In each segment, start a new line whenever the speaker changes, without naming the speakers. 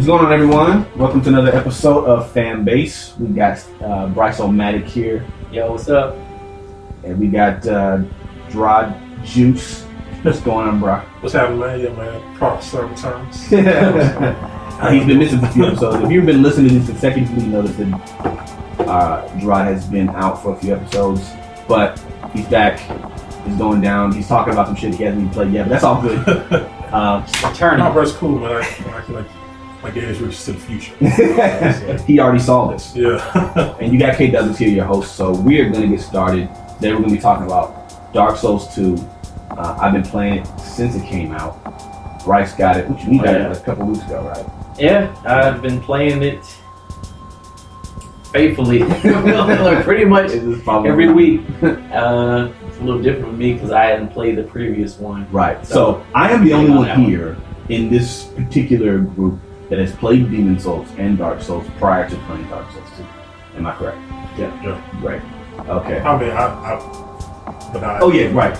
What's going on, everyone? Welcome to another episode of Fanbase. We got Bryce O'Matic here.
Yo, what's up?
And we got Drod Juice. What's going on, bro?
What's happening, man? Yeah, man. Proper server times.
He's been missing for a few episodes. If you've been listening to this consecutively, you notice that Drod has been out for a few episodes. But he's back. He's going down. He's talking about some shit he hasn't even played yet, but that's all good.
Returning.
No, bro, it's cool, man. I can my gaze reaches to the future.
He already saw this.
Yeah.
And you got K Douglas here, your host. So we are going to get started. Today we're going to be talking about Dark Souls 2. I've been playing it since it came out. Bryce got it. We got it a couple weeks ago, right?
Yeah, I've been playing it faithfully, pretty much every week. It's a little different with me because I hadn't played the previous one.
Right. So I am the only one here in this particular group that has played Demon Souls and Dark Souls prior to playing Dark Souls 2. Am I correct?
Yeah.
Right. Okay.
I mean,
Oh yeah, right.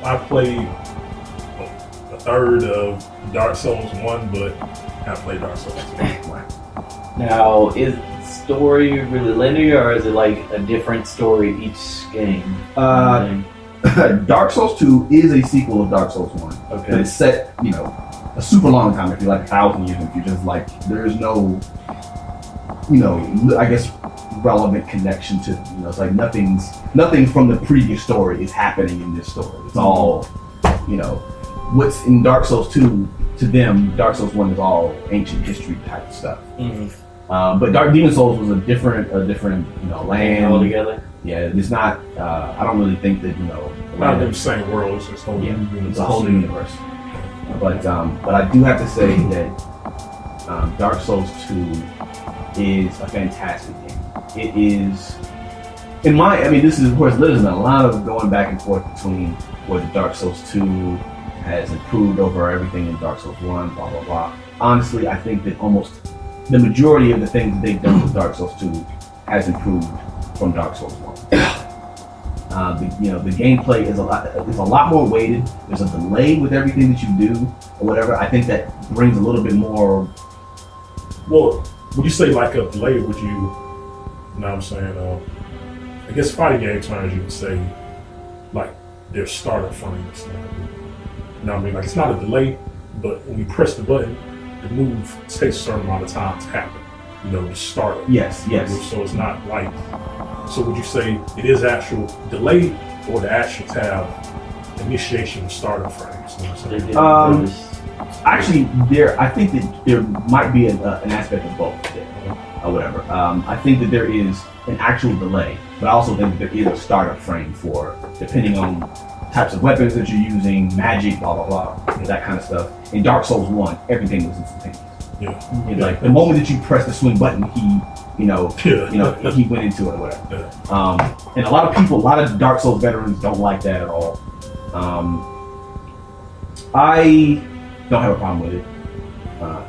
I played a third of Dark Souls 1, but I played Dark Souls 2.
Right.
Now, is the story really linear, or is it like a different story each game?
Dark Souls 2 is a sequel of Dark Souls 1.
Okay.
But it's set, a super long time. If you're like 1,000 years in the future, it's like there's no, I guess, relevant connection to. It's like nothing from the previous story is happening in this story. It's all, what's in Dark Souls 2 to them. Dark Souls 1 is all ancient history type stuff.
Mm-hmm.
But Demon Souls was a different land
altogether.
Yeah, it's not. I don't really think that
Not in the same world. It's just whole
it's a whole new universe. But I do have to say that Dark Souls 2 is a fantastic game. It is, this is of course there's been a lot of going back and forth between whether Dark Souls 2 has improved over everything in Dark Souls 1, blah blah blah. Honestly, I think that almost the majority of the things that they've done with Dark Souls 2 has improved from Dark Souls 1. The gameplay is a lot more weighted. There's a delay with everything that you do or whatever. I think that brings a little bit more.
Well, would you say like a delay? Would you? You know what I'm saying? I guess fighting game terms you would say like their startup frames. You know what I mean? Like it's not a delay, but when you press the button, the move takes a certain amount of time to happen. The startup.
Yes.
So it's not like. So would you say it is actual delay or the actual tab initiation of startup frames?
Actually, I think that there might be an aspect of both there, or whatever. I think that there is an actual delay, but I also think that there is a startup frame for depending on types of weapons that you're using, magic, blah blah blah, that kind of stuff. In Dark Souls 1, everything was instantaneous.
Yeah.
Like the moment that you press the swing button, he went into it or whatever.
Yeah.
And a lot of Dark Souls veterans don't like that at all. I don't have a problem with it.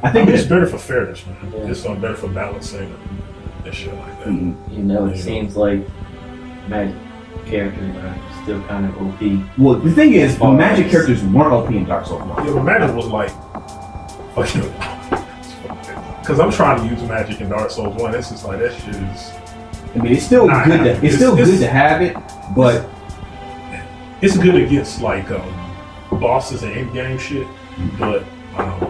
I think
it's better for fairness, man.
Yeah.
It's better for balancing and shit like that.
Mm-hmm.
It seems like magic characters are still kind of OP.
Well, the thing is, the magic characters weren't OP in Dark Souls 1.
Yeah, but magic was like, because I'm trying to use magic in Dark Souls 1. It's just like that shit is.
It's still good. It's still good to have it, but
it's good against like bosses and end game shit. But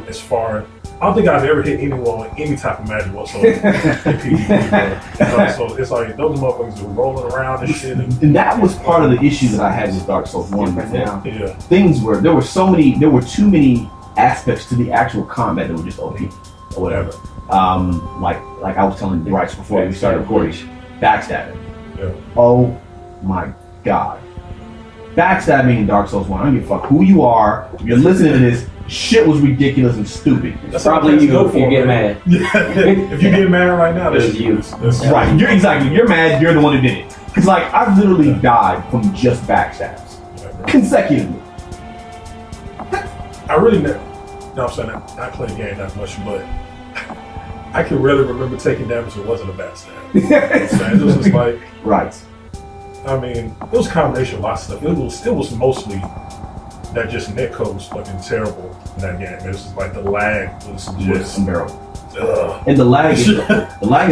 as far, I don't think I've ever hit anyone with any type of magic whatsoever in PvP. So it's like those motherfuckers were rolling around and shit.
And that was part of the issue that I had with Dark Souls 1.
Yeah.
There were too many aspects to the actual combat that were just OP or whatever. Like I was telling Bryce before we started recording, backstabbing.
Yeah.
Oh my god. Backstabbing in Dark Souls 1. I don't give a fuck who you are. If you're listening to this, shit was ridiculous and stupid.
That's probably you if you get mad.
If you get mad right now, that's you.
Right. You're mad. You're the one who did it. Because I've literally died from just backstabs consecutively.
I really never. No, I'm saying I play the game that much, but I can really remember taking damage that wasn't a backstab. It was just like
right.
I mean, it was a combination of lots of stuff. It was mostly that just netcode was fucking terrible in that game. It was just like the lag was just
unbearable. And the lag is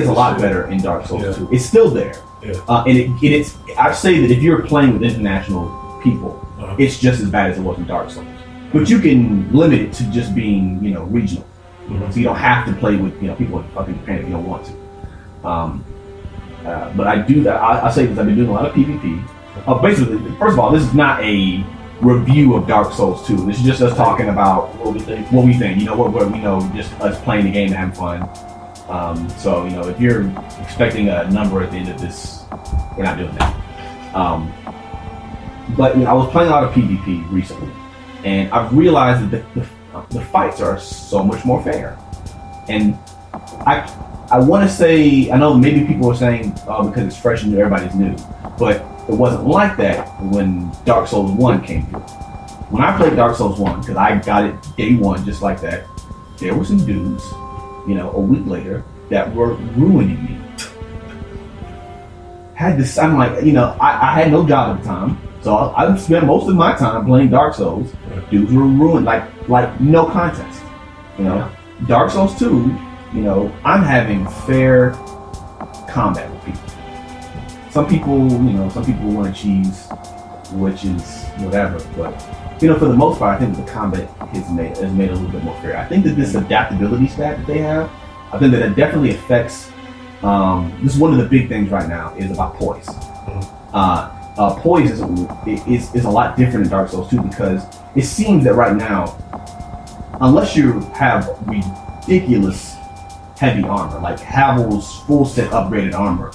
a lot better in Dark Souls 2. It's still there.
Yeah.
And it's I'd say that if you're playing with international people, it's just as bad as it was in Dark Souls. But you can limit it to just being, regional. So you don't have to play with, people in fucking Japan if you don't want to. But I do that. I say this. I've been doing a lot of PvP. Basically, first of all, this is not a review of Dark Souls 2. This is just us talking about what we think. What we we know, just us playing the game and having fun. So if you're expecting a number at the end of this, we're not doing that. But I was playing a lot of PvP recently, and I've realized that the fights are so much more fair. And I want to say, I know maybe people are saying because it's fresh and everybody's new, but it wasn't like that when Dark Souls 1 came through. When I played Dark Souls 1, because I got it day one just like that, there were some dudes, a week later that were ruining me. I'm like, I had no job at the time, so I spent most of my time playing Dark Souls. Dudes were ruined, like no contest. Dark Souls 2, I'm having fair combat with people. Some people want to cheese, which is whatever. But for the most part, I think the combat has made it a little bit more fair. I think that this adaptability stat that they have, I think that it definitely affects. This is one of the big things right now is about poise. Poise is a lot different in Dark Souls 2 because it seems that right now, unless you have ridiculous heavy armor, like Havel's full set upgraded armor,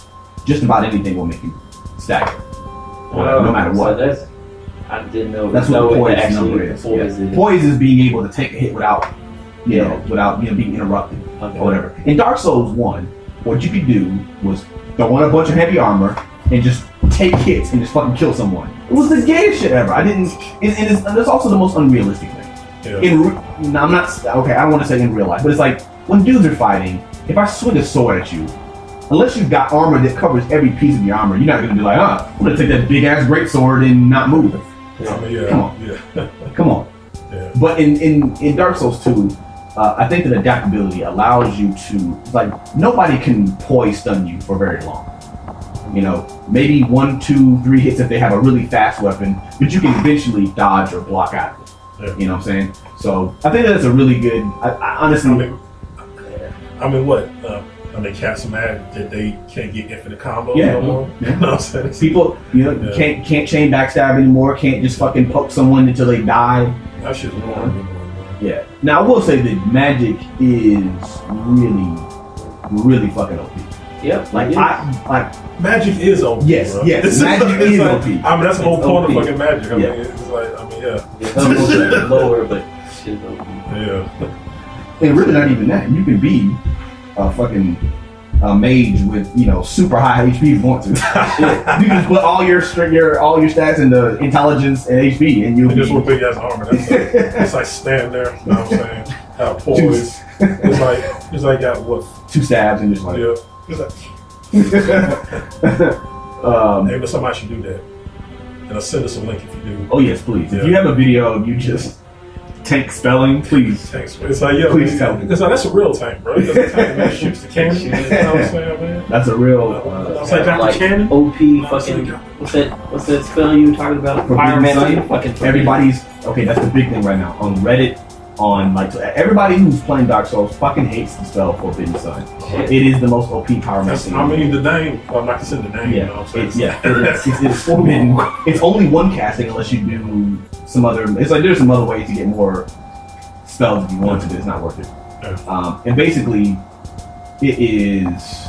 just about anything will make you stack it, no matter what.
So I didn't know.
That's what the poise number is. Poise is being able to take a hit without being interrupted or whatever. In Dark Souls 1, what you could do was throw on a bunch of heavy armor and just take hits and just fucking kill someone. It was the gayest shit ever. And it's also the most unrealistic thing. Yeah. I'm not okay. I don't want to say in real life, but it's like when dudes are fighting. If I swing a sword at you, unless you've got armor that covers every piece of your armor, you're not gonna be like, I'm gonna take that big ass great sword and not move. Come on, come on. Yeah. But in Dark Souls 2, I think that adaptability allows you to nobody can poise stun you for very long. Maybe 1, 2, 3 hits if they have a really fast weapon, but you can eventually dodge or block out of it. Yeah. You know what I'm saying? So I think that's a really good. I honestly.
What? Cats are mad that they can't get infinite combos no more. Yeah. You know what I'm saying?
People, can't chain backstab anymore. Can't just fucking poke someone until they die.
That shit's boring.
Yeah. Now I will say that magic is really, really fucking OP.
Yep.
Magic is OP.
Yes,
bro.
yes. Magic is OP.
That's the whole point of fucking magic.
It's almost lower, but shit's OP.
Yeah.
And really not even that. You can be a fucking mage with super high HP if you want to. You can just put all your stats into intelligence and HP, and you'll
just with big ass armor. It's like stand there. You know what I'm saying? Have poise. It's like got what?
2 stabs and just like.
Yeah. Maybe somebody should do that. And I'll send us a link if you do.
Oh yes, please. Yeah. If you have a video of you just tank spelling, please.
It's like,
please tell me.
That's a real tank, bro. That's a tank that shoots the cannon. You know what I'm saying, man?
That's a real.
It's like cannon.
OP fucking. What's that spell you were talking about?
Pyromancy. Fucking everybody's okay. That's the big thing right now on Reddit. Everybody who's playing Dark Souls fucking hates the spell Forbidden Sun. It is the most OP pyromancy.
The name. Well, I'm not gonna say the name.
Yeah,
you know what I'm
saying? It's forbidden. It's only one casting unless you do some other. It's like there's some other ways to get more spells if you want to, but it's not worth it. Yeah. And basically, it is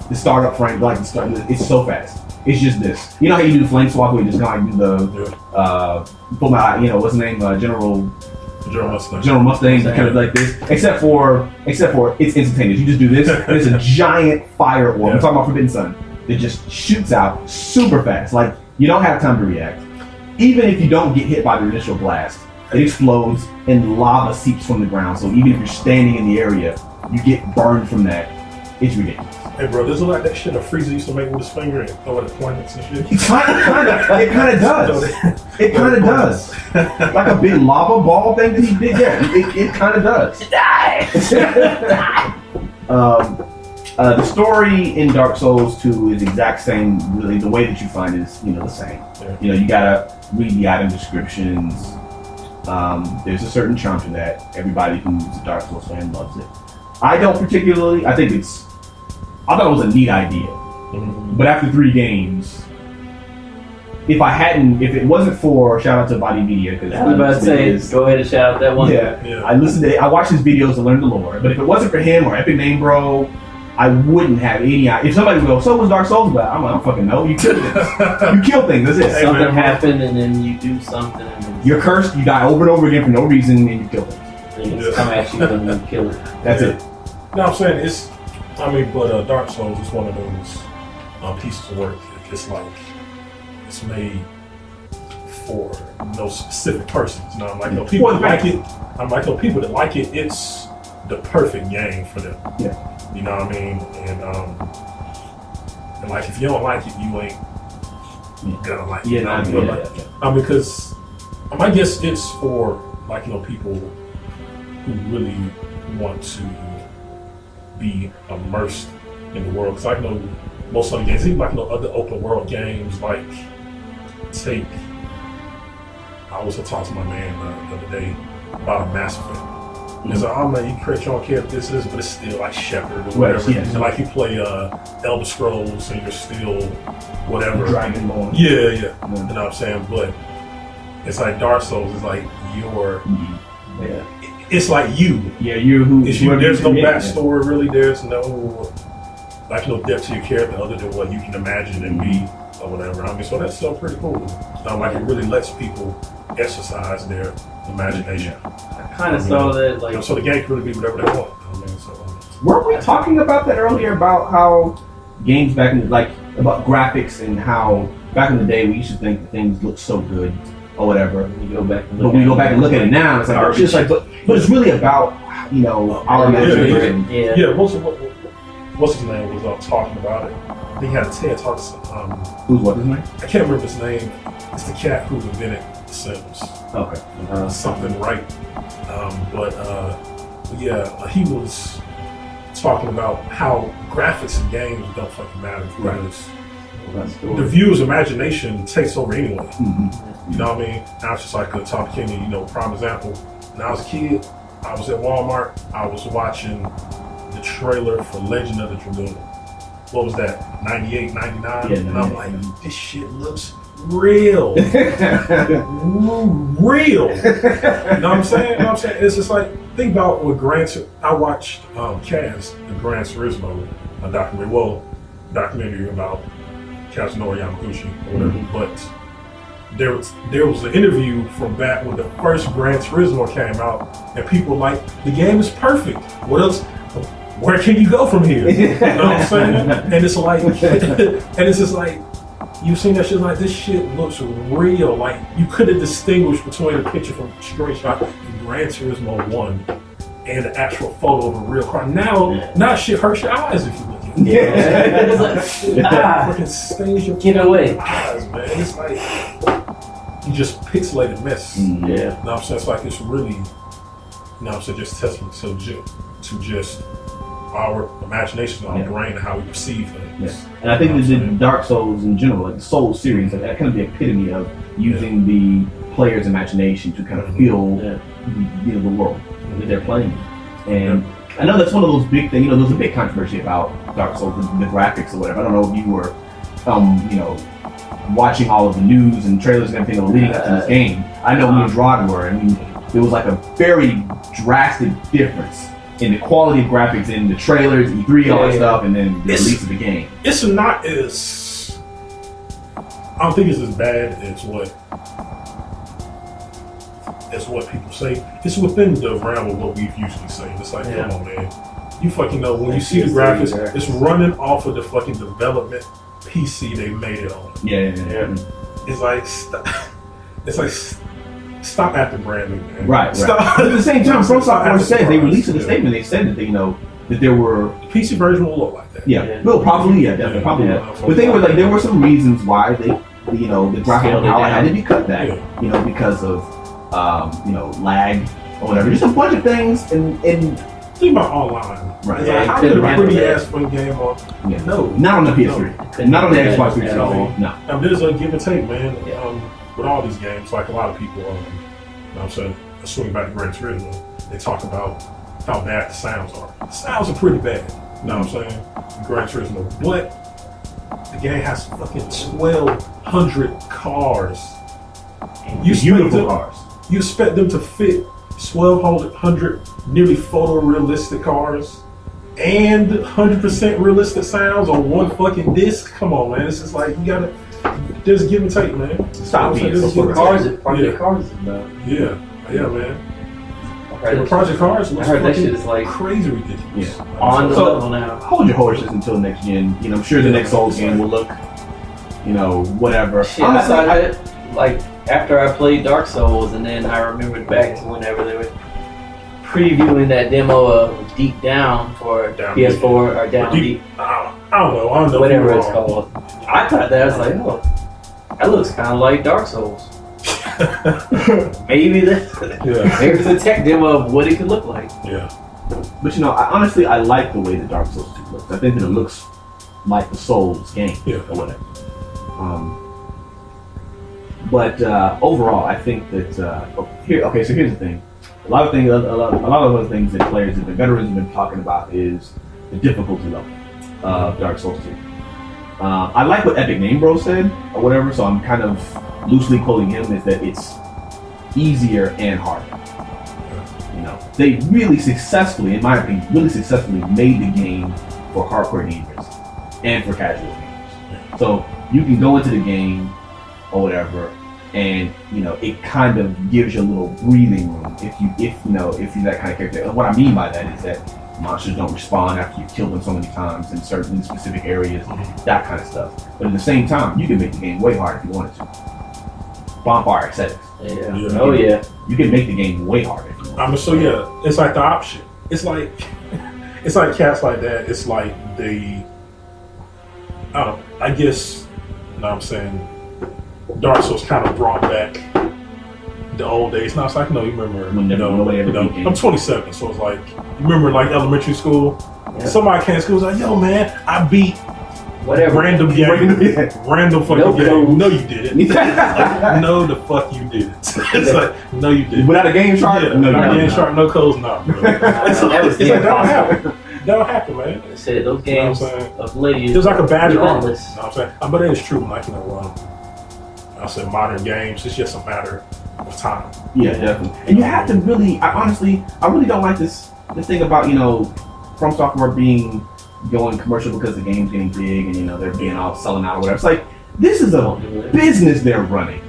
the startup frame. It's so fast. It's just this. You know how you do the flame swap where you just kind of do the pull my what's the name General Mustang, kind of like this, except for it's instantaneous. You just do this, and it's a giant fire orb. I'm talking about Forbidden Sun that just shoots out super fast. Like you don't have time to react. Even if you don't get hit by the initial blast, it explodes and lava seeps from the ground. So even if you're standing in the area, you get burned from that. It's ridiculous.
Hey bro, this is like that shit a Frieza used to make with his finger and throw it at planets and shit.
It kind of does. It kind of does. Like a big lava ball thing that he did. Yeah, it kind of does.
Die.
The story in Dark Souls 2 is the exact same. Really, the way that you find it is, the same.
Yeah.
You gotta read the item descriptions. There's a certain charm to that. Everybody who's a Dark Souls fan loves it. I don't particularly. I thought it was a neat idea.
Mm-hmm.
But after 3 games, if it wasn't for, shout out to Body Media, because
I was about to say, go ahead and shout out that one.
Yeah. I watched his videos to learn the lore. But if it wasn't for him or Epic Name Bro, I wouldn't have any idea. If somebody would go, so was Dark Souls about? I'm like, I don't fucking know. You kill things. You kill things. That's it.
Something happened, and then you do something, and then
You're cursed. You die over and over again for no reason, and you kill things.
they just come at you and you kill it.
That's it.
No, I'm saying but Dark Souls is one of those pieces of work. It's like it's made for no specific persons. You know, I'm like, people that like it. I'm like, people that like it. It's the perfect game for them.
Yeah.
You know what I mean? And like, if you don't like it, you ain't gonna like it.
Yeah,
You know what I mean?
yeah.
Because I guess it's for people who really want to be immersed in the world. Because I know most of the games, even other open world games, I was talking to my man the other day about a Mass Effect. It's like, oh man, you create your own character, this is, but it's still like Shepard or whatever.
Yes.
And like you play Elder Scrolls and you're still whatever.
Dragonborn.
Yeah. You know what I'm saying? But it's like Dark Souls is like it's like you.
Yeah, you're who.
It's you. There's no backstory really. There's no depth to your character other than what you can imagine and be or whatever. I mean, so that's still pretty cool. It really lets people exercise their imagination.
I kind of saw that,
so the game can really be whatever they want.
Weren't we talking about that earlier about how games back in about graphics and how back in the day we used to think things looked so good or whatever.
You go back and
but we go back and look at it now. It's like it's just like, but it's really about our imagination.
Yeah. What's his name was talking about it. He had a TED Talk.
What's his name?
I can't remember his name. It's the cat who invented The Sims.
Okay.
Something right. He was talking about how graphics in games don't fucking matter because the viewer's imagination takes over anyway.
Mm-hmm.
You know what I mean? Now it's just like Tom Kenny, prime example. When I was a kid, I was at Walmart, I was watching the trailer for Legend of the Dragoon. What was that? 98, 99?
Yeah,
and I'm like, this shit looks real. Real. You know what I'm saying? It's just like, think about what I watched Kaz, the Gran Turismo documentary about Kazunori Yamaguchi or whatever.
Mm-hmm.
But there was an interview from back when the first Gran Turismo came out, and people were like, the game is perfect. What else? Where can you go from here? You know what I'm saying? And it's like, and it's just like, you've seen that shit, like, this shit looks real. Like, you could have distinguished between a picture from screenshot in Gran Turismo 1 and the actual photo of a real car. Now shit hurts your eyes if you look at it.
Yeah.
Freaking stains your
Get away.
eyes, man. It's like, you just pixelated mess.
Yeah.
You know what I'm saying? It's like, it's really, you know what I'm saying, just testament to just our imagination, our brain, and how we perceive things.
Yeah. And I think that the Dark Souls in general, like the Souls series, that kind of the epitome of using the player's imagination to kind of feel the world that they're playing. And I know that's one of those big things. There was a big controversy about Dark Souls, the graphics or whatever. I don't know if you were, watching all of the news and trailers and everything that were leading up to this game. I know me and Rod were, and there was like a very drastic difference in the quality of graphics in the trailers, E3, all that stuff, and then the release of the game.
It's not as, I don't think it's as bad as what people say. It's within the realm of what we've usually seen. It's like, come on, man. You fucking know when you see the graphics, it's running off of the fucking development PC they made it on.
Yeah.
It's like, stop acting brand new, man.
Right.
Stop.
But at the same time, FromSoftware said, they released a statement, they said that that there were
the PC version will look like that.
Yeah. Well, probably, definitely, probably. But they were like, there were some reasons why the graphic power had to be cut back. Because of lag or whatever. Just a bunch of things, and
Think about online.
Right.
Yeah,
I
you
did a
couldn't
pretty
handle
ass fun game on.
Yeah.
No,
Not on the PS3. Not on the Xbox 360.
At all.
No.
There's a give and take, man.
Yeah.
With all these games, like a lot of people, you know what I'm saying, swing back to Gran Turismo, they talk about how bad the sounds are. The sounds are pretty bad. You know what I'm saying? Gran Turismo, but the game has fucking 1,200 cars. You expect
Beautiful
them-
cars.
You expect them to fit 1,200 nearly photorealistic cars and 100% realistic sounds on one fucking disc? Come on, man. It's just like you gotta just give and take, man.
Stop
You know
being
what I'm saying?
so
Just give and
Cars,
take.
Project Cars is about.
Yeah, man.
I heard that
Project
shit-
Cars was
I heard that
fucking
shit is like
crazy ridiculous.
Yeah.
on the
So-
level now.
Hold your horses until next gen. You know, I'm sure the next Souls game will look, you know, whatever.
Shit,
Honestly,
I thought it, like after I played Dark Souls, and then I remembered back to whenever they were previewing that demo of Deep Down for
Down
PS4 or Down
Deep-
Deep,
I don't know.
whatever
if
it's
you're wrong.
called. I thought that I was like, oh, that looks kind of like Dark Souls. Maybe
Yeah,
maybe it's a tech demo of what it could look like.
yeah.
but you know, honestly, I like the way the Dark Souls 2 looks. I think that it looks like the Souls game
Yeah.
or whatever. But overall, I think that okay. So here's the thing: a lot of other things that players, the veterans, have been talking about is the difficulty level of Dark Souls 2. I like what Epic Name Bro said or whatever, so I'm kind of loosely quoting him: is that it's easier and harder. You know, they really successfully, in my opinion, made the game for hardcore gamers and for casual gamers. So you can go into the game or whatever, and you know it kind of gives you a little breathing room if you're that kind of character. And what I mean by that is that monsters don't respawn after you kill them so many times in certain specific areas, that kind of stuff. But at the same time, you can make the game way harder if you wanted to. Bonfire aesthetics.
Yeah.
Yeah.
Oh yeah.
You can make the game way harder if you want.
So yeah, it's like the option. It's like cats like that. It's like I guess, you know what I'm saying, Dark Souls kind of brought back the old days. Now it's like, no, you remember,
When nobody ever beat games.
I'm 27, so it's like, you remember like elementary school?
Yeah.
Somebody came to school was like, yo man, I beat
Whatever.
random game, random fucking
No
game.
codes.
No, you didn't. Like, no, the fuck you didn't. It's like, no, you didn't.
Without a game chart?
Yeah,
No,
not
no,
game
no.
chart, no codes, no. Bro.
That was
It's like, that'll
impossible.
happen. That'll happen, man.
I said those
You know
games
what I'm saying?
of late.
It was like a badge of honor. You know
relentless.
what I'm saying? But it is true. Like, you know, I said modern games, it's just a matter of time.
Yeah, definitely. And you have to really, I really don't like this thing about, you know, From Software going commercial because the game's getting big and, you know, they're being all selling out or whatever. It's like, this is a business they're running.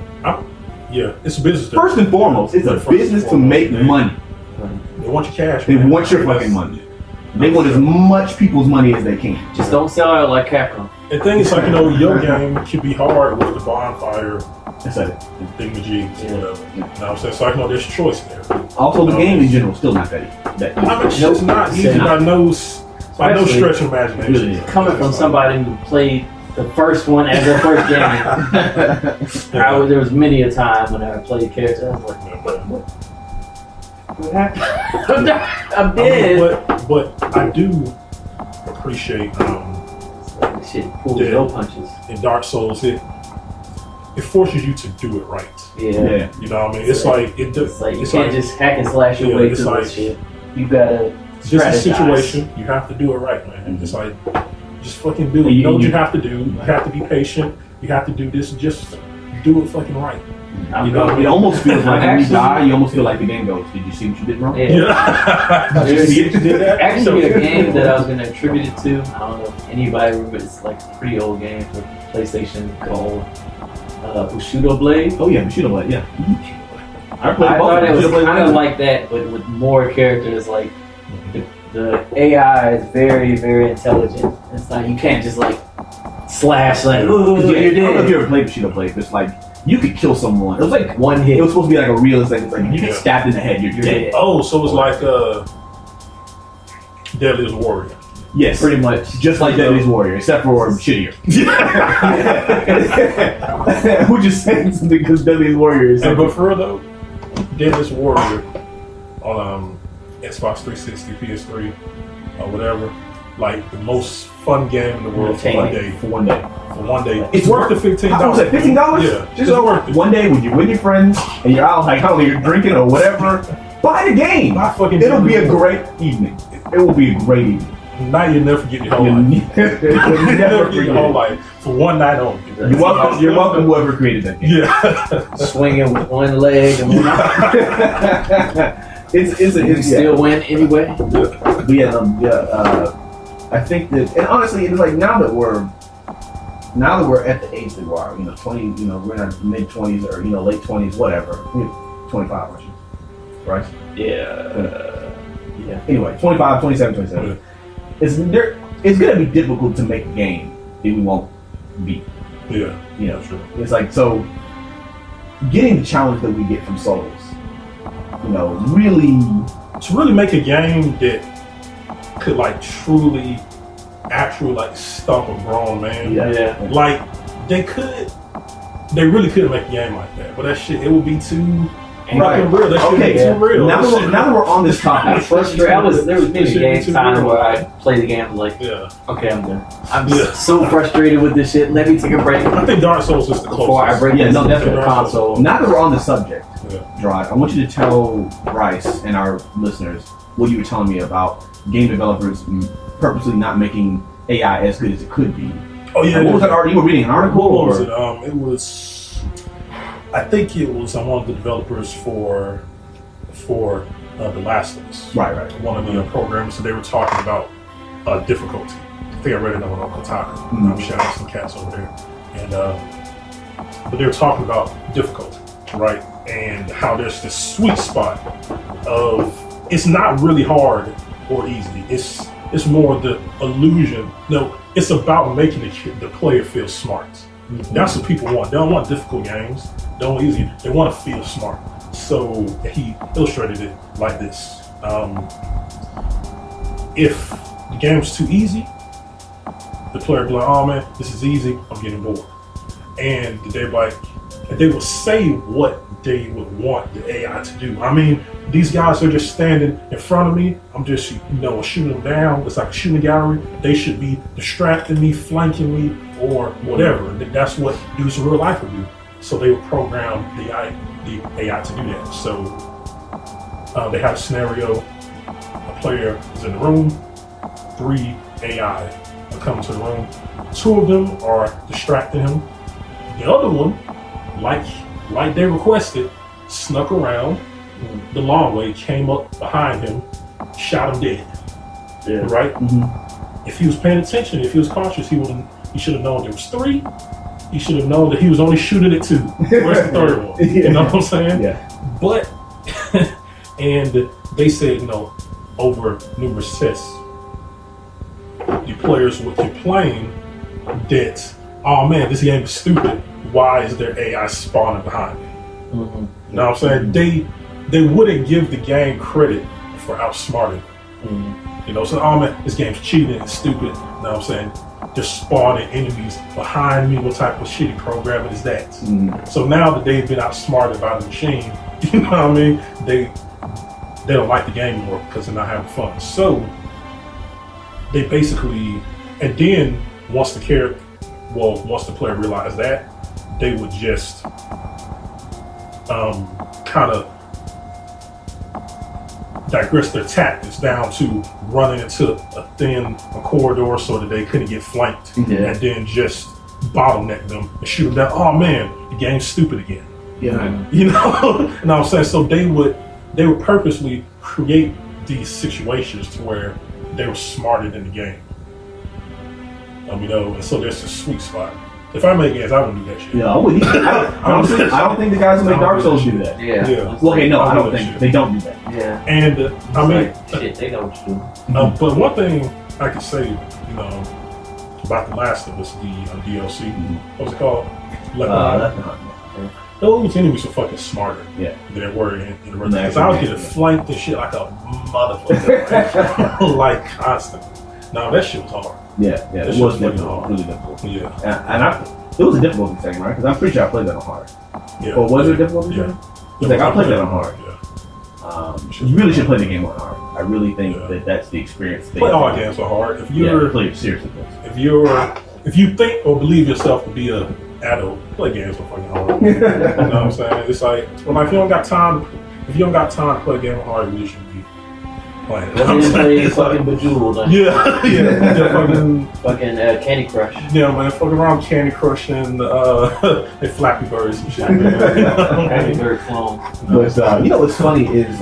Yeah, it's a business.
First and foremost, it's a
First and
business to
foremost,
make
man.
money.
They want your cash.
They
man.
want your
That's-
fucking money. They want as much people's money as they can.
Just don't sell out like Capcom.
The thing is, like, you know, your game can be hard with the bonfire
That's it.
thingamajigs or whatever. You know what I'm saying? So, like, you know, there's choice there.
Also, the game in general is still not that easy.
I mean, it's not easy by no
Especially-
stretch of imagination.
Really is.
Coming from somebody who played the first one as their first game, there was many a time when I played characters. I was like, what happened? I'm dead.
But I do appreciate
Shit pulls
Yeah.
no punches.
in Dark Souls it forces you to do it right.
Yeah.
Yeah.
You know what I mean? It's like
It's like you
it's
can't
like-
just hack and slash your
Yeah,
way
it's
through
like-
this shit. You gotta
it's just a
strategize.
situation. You have to do it right, man. It's like just fucking do it.
And
You know what
you-
you have to do. You have to be patient. You have to do this. Just do it fucking right.
I'm
You know,
going-
It almost feels like when you
Actually-
die, you almost feel like the game goes, did you see what you did wrong?
Yeah.
Yeah.
Did you see what you did that?
Actually, a game that I was going to attribute it to, I don't know if anybody remembers, it's like a pretty old game for PlayStation called Bushido Blade.
Oh yeah, Bushido Blade, yeah.
I
played both
thought it was
Bushido Blade
kind of
and-
like that, but with more characters. Like the AI is very, very intelligent. It's like you can't just like slash like, ooh,
Yeah,
you're
I don't know if
dead.
you ever played Bushido Blade, but it's like you could kill someone. It was like
One hit.
it was supposed to be like a realistic. It's like if you get
Yeah.
stabbed in the head, you're dead.
Oh, so it's like Deadliest Warrior.
Yes,
Pretty much.
just like Deadliest Warrior, except for shittier. We're just saying something because Deadliest Warrior is
And
something.
but for real though, Deadliest Warrior, Xbox 360, PS3, or whatever. Like the most fun game in the world for one day.
For 1 day.
For 1 day.
It's worth
the $15.
I was like $15?
Yeah.
Just worth it. 1 day when you're with your friends and you're out, like, I don't know, you're drinking or whatever. Buy the game. It'll be a great evening. It will be a great evening.
Now you'll never forget your whole life.
You'll never
forget your whole life for one night only.
You're welcome. You're welcome. Whoever created that game.
Yeah.
Swinging with one leg and one
It's
still win anyway.
I think that, and honestly, it's like now that we're at the age that we are, 20, we're in our mid 20s or late 20s, whatever. 25, aren't you? Right?
Yeah.
Anyway, 25, 27, 27.
Yeah.
It's gonna be difficult to make a game that we won't beat.
Yeah.
True. It's like, so getting the challenge that we get from Souls, really
to really make a game that could actually stomp a grown man.
Yeah.
Like they really could make a game like that, but that shit, it would be too fucking real. That shit would be too real.
Now that we're on this topic,
There was many game time where I played the game like, okay, I'm done. I'm so frustrated with this shit. Let me take a break.
I think Dark Souls is the closest.
Before I break
definitely
console.
Now that we're on the subject, Drive, I want you to tell Bryce and our listeners what you were telling me about game developers purposely not making AI as good as it could be. Oh yeah. What was that article? You were reading an article?
What was it? It was. I think it was one of the developers for The Last of Us.
Right.
One of the programs. So they were talking about difficulty. I think I read it on Kotaku. I'm shouting some cats over there, and but they were talking about difficulty, right? And how there's this sweet spot of it's not really hard or easy. It's more the illusion. No, it's about making the player feel smart. That's what people want. They don't want difficult games. They don't want easy. They want to feel smart. So he illustrated it like this. If the game's too easy, the player will be like, oh man, this is easy, I'm getting bored. And they will say what they would want the AI to do. I mean, these guys are just standing in front of me. I'm just, shooting them down. It's like a shooting gallery. They should be distracting me, flanking me, or whatever. That's what dudes in real life would do. So they would program the AI to do that. So they had a scenario. A player is in the room. 3 AI are coming to the room. 2 of them are distracting him. The other one, like they requested, snuck around the long way, came up behind him, shot him dead. Yeah. Right? Mm-hmm. If he was paying attention, if he was cautious, he should have known there was 3. He should have known that he was only shooting at 2. Where's the third one? You know what I'm saying?
Yeah.
But and they said, over numerous tests, the players would complain that, oh man, this game is stupid. Why is there AI spawning behind me? Mm-hmm. You know what I'm saying? They wouldn't give the game credit for outsmarting. Mm-hmm. So, oh man, this game's cheating, it's stupid. You know what I'm saying? They're spawning enemies behind me. What type of shitty programming is that? Mm-hmm. So now that they've been outsmarted by the machine, you know what I mean? They don't like the game anymore because they're not having fun. So they basically, and then once the player realized that, they would just kind of digress their tactics down to running into a corridor so that they couldn't get flanked, and then just bottleneck them and shoot them down. Oh man, the game's stupid again.
Yeah.
You know what I'm saying? So they would purposely create these situations to where they were smarter than the game. And so there's a sweet spot. If I make games, I wouldn't do that shit.
Yeah, I wouldn't. Honestly, I don't think the guys who make Dark Souls do that.
Yeah.
Well, okay, no, I don't think they don't do that.
Yeah.
And
shit, they know what you do.
But one thing I could say, about The Last of Us, the DLC, what's it called?
Left Behind.
Those enemies were fucking smarter than they were in the original. Because I was getting flanked and shit like a motherfucker, like constantly. No, that shit was hard.
Yeah, it was difficult, really difficult.
Yeah,
and it was a difficulty setting, right? Because I'm pretty sure I played that on hard.
Yeah.
Or was it a difficulty setting? I played that on hard.
Yeah.
You really should play the game on hard. I really think that that's the experience.
Play hard games are hard. If you're
play seriously.
if you think or believe yourself to be an adult, play games are fucking hard. You know what I'm saying? It's like, well, if you don't got time to play a game hard, you shouldn't be playing.
Well, you play fucking Bejeweled.
Yeah,
fucking Candy Crush.
Yeah, man, fuck around Candy Crush and Flappy Birds and shit. Man.
Flappy Bird clone.
But you know what's funny is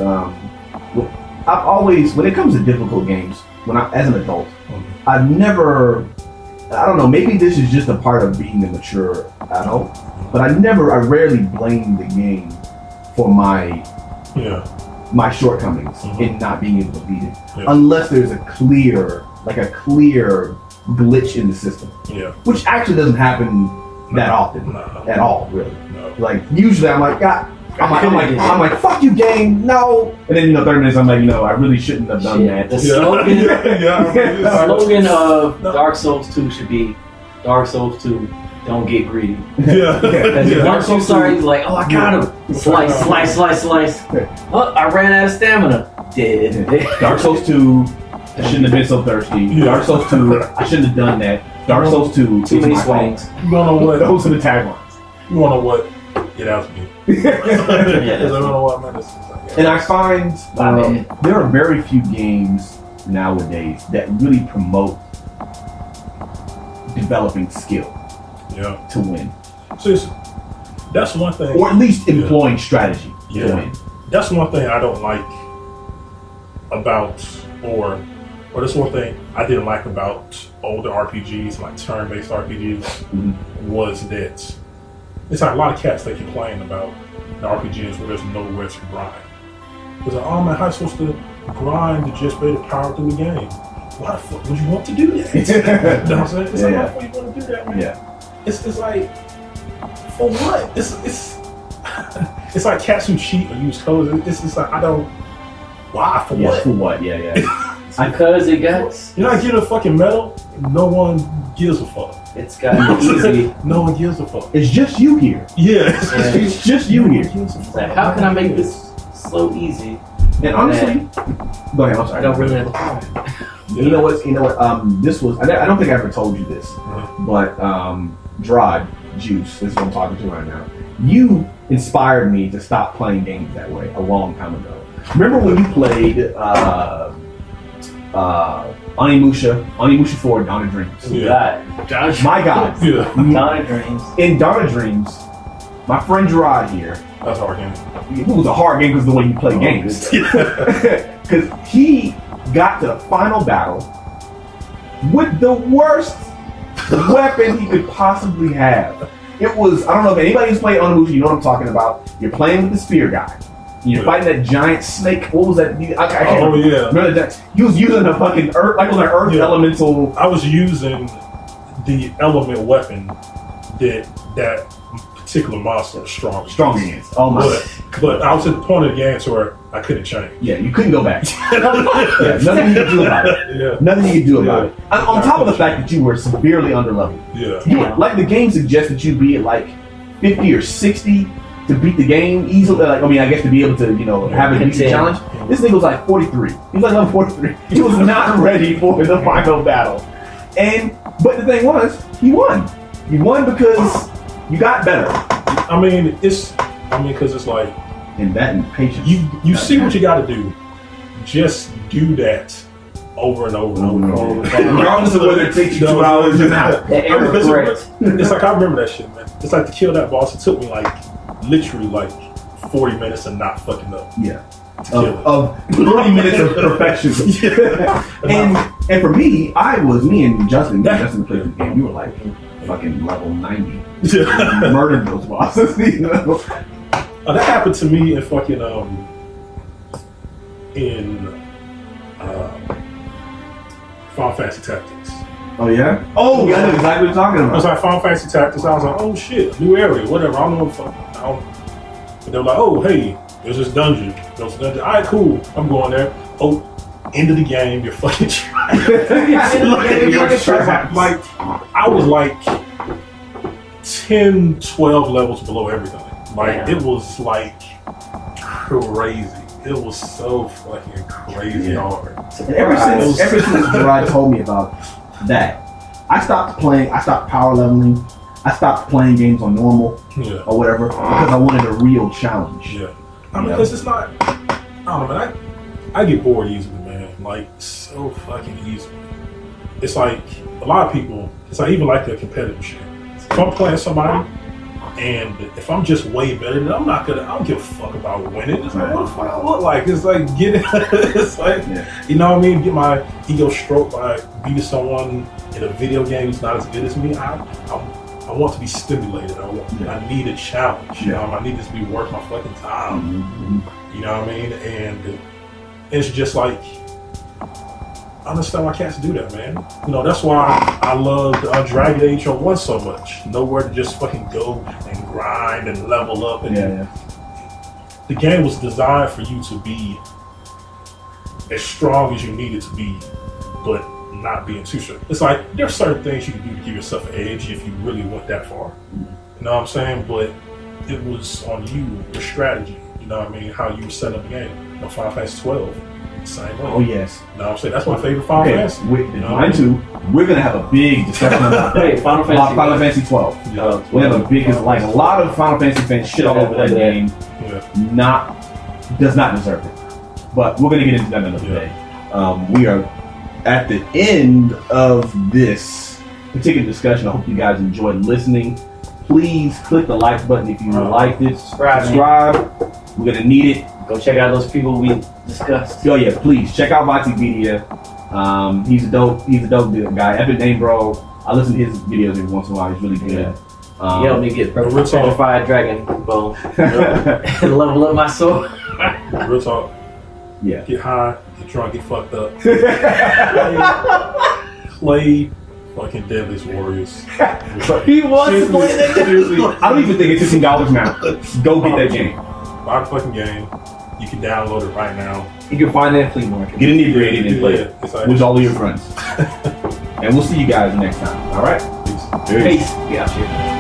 I've always, when it comes to difficult games, as an adult, I've never, I don't know, maybe this is just a part of being a mature adult, but I rarely blame the game for my shortcomings in not being able to beat it, unless there's a clear glitch in the system, which actually doesn't happen that often at all, really.
No.
Like usually I'm like, God. I'm like, fuck you, game, no. And then 30 minutes, I'm like, I really shouldn't have done that.
The slogan of Dark Souls 2 should be Dark Souls 2, don't get greedy. Once you start, like, oh, I got him. Slice. Oh, I ran out of stamina. Dead.
Dark Souls 2, I shouldn't have been so thirsty. Dark Souls 2, I shouldn't have done that. Dark Souls 2,
too many swings.
You don't know what?
Those are the taglines.
You want to know what? Get out of me.
And I find there are very few games nowadays that really promote developing skill to win.
So that's one thing.
Or at least employing strategy to win.
That's one thing I don't like about, or that's one thing I didn't like about older RPGs, like turn-based RPGs, was that it's like a lot of cats they complain about the RPGs where there's nowhere to grind. It's like, oh man, how are you supposed to grind to just be able to power through the game? Why the fuck would you want to do that? You know what I'm saying? It's like, why the fuck you want to do that, man?
Yeah.
It's like, for what? It's like cats who cheat or use codes. It's just like, I don't. Why? For what?
For what? Yeah.
Because it gets.
You're not getting a fucking medal. No one gives a fuck.
It's got easy.
No one gives a fuck.
It's just you here.
Yeah.
It's just you here.
Like, how can I make this so easy?
And honestly, go ahead. I'm sorry.
I don't really have a time.
You know what? This was. I don't think I ever told you this, but Dried Juice. This is what I'm talking to right now. You inspired me to stop playing games that way a long time ago. Remember when you played Onimusha 4, Dawn of Dreams? My God.
Dawn of Dreams.
In Dawn of Dreams, my friend Gerard here.
That's a hard game.
It was a hard game because of the way you play games. Because he got to the final battle with the worst weapon he could possibly have. It was, I don't know if anybody who's played Onimusha, you know what I'm talking about. You're playing with the spear guy. You're fighting that giant snake. What was that? I can't remember that. He was using a fucking earth, like it was an earth elemental.
I was using the element weapon that particular monster was strong
against. Oh my!
But I was at the point of the game to where I couldn't change.
Yeah, you couldn't go back. Nothing you could do about it. Nothing you could do about it. On top of the fact that you were severely underleveled. Like the game suggests that you be at like 50 or 60 to beat the game easily. Like, I mean, I guess to be able to, have a decent challenge. This nigga was like 43. He was like level 43. He was not ready for the final battle. But the thing was, he won. He won because you got better.
I mean, because it's like,
and that and patience.
You see what you got to do. Just do that over and over and over.
Regardless of whether it takes you 2 hours or not.
It's like, I remember that shit, man. It's like to kill that boss, it took me literally 40 minutes of not fucking up.
Yeah. Of 30 minutes of perfection. And for me and Justin played the game. We were like fucking level 90. Murdered those bosses.
That happened to me in fucking Final Fantasy Tactics.
Oh yeah? Oh yeah, I know exactly what you're talking about.
I was like Final Fantasy Tactics. I was like, oh shit, new area, whatever. I don't know what the fuck. But they were like, oh hey, there's this dungeon. All right, cool. I'm going there. Oh, end of the game. You're fucking trying. I was like 10, 12 levels below everything. It was like crazy. it was so fucking crazy hard.
And ever since Gerard told me about that, I stopped power leveling. I stopped playing games on normal or whatever because I wanted a real challenge.
Yeah. I mean, because it's not, I don't know, man. I get bored easily, man. Like, so fucking easily. It's like, a lot of people, it's like even like the competitive shit. If I'm playing somebody, and if I'm just way better, then I don't give a fuck about winning. It's like, what the fuck I look like? It's like, it's like, you know what I mean? Get my ego stroked by beating someone in a video game who's not as good as me. I want to be stimulated. I need a challenge. You know, I need this to be worth my fucking time. You know what I mean? And it's just like, I understand why cats do that, man. You know, that's why I loved Dragon Age 1 so much. Nowhere to just fucking go and grind and level up. And the game was designed for you to be as strong as you needed to be, but not being too sure. It's like, there's certain things you can do to give yourself an edge if you really went that far. You know what I'm saying? But it was on you, your strategy. You know what I mean? How you were setting up the game. You know, Final Fantasy 12. Same way.
Oh yes.
You know what I'm saying? That's my favorite Final Fantasy.
Mine too. We're gonna have a big discussion about that.
Final
Fantasy 12. We have a big, like a lot of Final Fantasy fans shit all over that game. Does not deserve it. But we're gonna get into that another day. We are at the end of this particular discussion. I hope you guys enjoyed listening. Please click the like button if you liked it. Subscribe. We're gonna need it.
Go check out those people we discussed.
Oh yeah, please check out Vati Media. He's a dope guy. Epic Name Bro. I listen to his videos every once in a while. He's really good.
He helped me get Petrified Dragon Bone and level up my soul.
Real talk.
Yeah.
Get high, get drunk, get fucked up. Play fucking Deadliest Warriors.
He wants to play that game. I don't even think it's $15 now. Go get that game.
Buy the fucking game. You can download it right now.
You can find it in Flea Market.
Get inebriated and play it with all of your friends. And we'll see you guys next time. All right?
Peace.
Peace. Get out here.